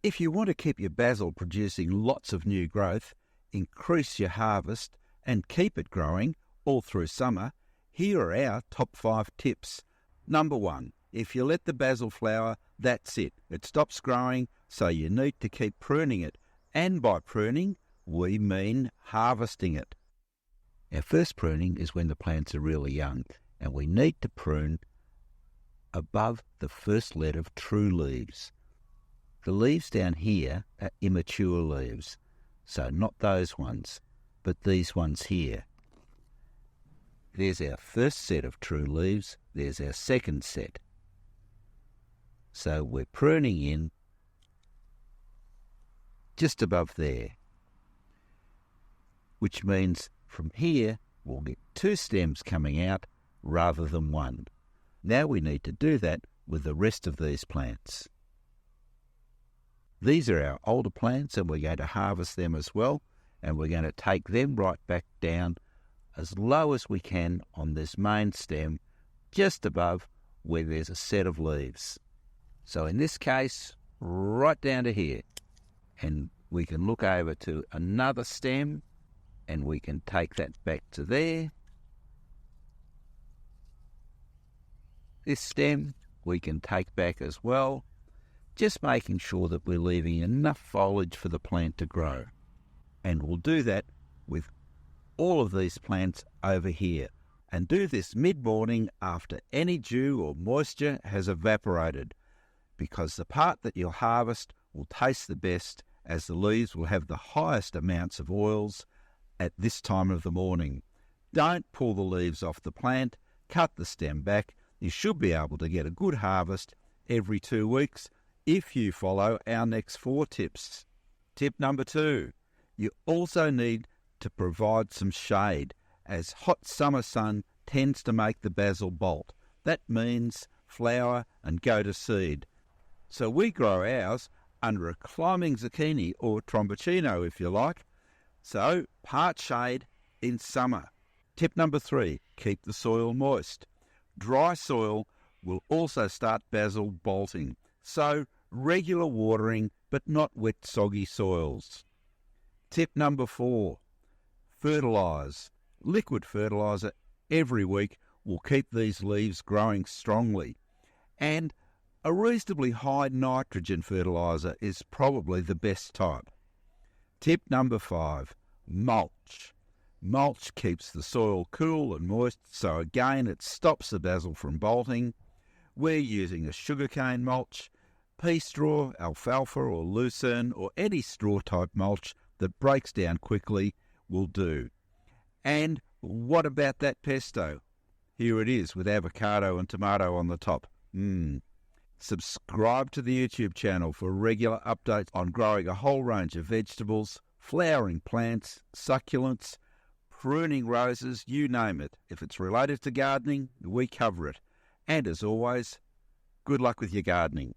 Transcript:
If you want to keep your basil producing lots of new growth, increase your harvest and keep it growing all through summer, here are our top 5 tips. Number 1, if you let the basil flower, that's it. It stops growing, so you need to keep pruning it. And by pruning, we mean harvesting it. Our first pruning is when the plants are really young, and we need to prune above the first lead of true leaves. The leaves down here are immature leaves, so not those ones, but these ones here. There's our first set of true leaves, there's our second set. So we're pruning in just above there, which means from here we'll get 2 stems coming out rather than 1. Now we need to do that with the rest of these plants. These are our older plants and we're going to harvest them as well, and we're going to take them right back down as low as we can on this main stem, just above where there's a set of leaves. So in this case, right down to here. And we can look over to another stem and we can take that back to there. This stem we can take back as well, just making sure that we're leaving enough foliage for the plant to grow. And we'll do that with all of these plants over here, and do this mid-morning after any dew or moisture has evaporated, because the part that you'll harvest will taste the best, as the leaves will have the highest amounts of oils at this time of the morning. Don't pull the leaves off the plant, cut the stem back. You should be able to get a good harvest every 2 weeks if you follow our next 4 tips. Tip number 2, you also need to provide some shade, as hot summer sun tends to make the basil bolt. That means flower and go to seed. So we grow ours under a climbing zucchini, or tromboncino if you like. So part shade in summer. Tip number 3, keep the soil moist. Dry soil will also start basil bolting, so regular watering but not wet soggy soils. Tip number 4, fertilise. Liquid fertilizer every week will keep these leaves growing strongly, and a reasonably high nitrogen fertilizer is probably the best type. Tip number 5, mulch. Mulch keeps the soil cool and moist, so again it stops the basil from bolting. We're using a sugarcane mulch, pea straw, alfalfa or lucerne, or any straw type mulch that breaks down quickly will do. And what about that pesto? Here it is with avocado and tomato on the top. Subscribe to the YouTube channel for regular updates on growing a whole range of vegetables, flowering plants, succulents, pruning roses, you name it. If it's related to gardening, we cover it. And as always, good luck with your gardening.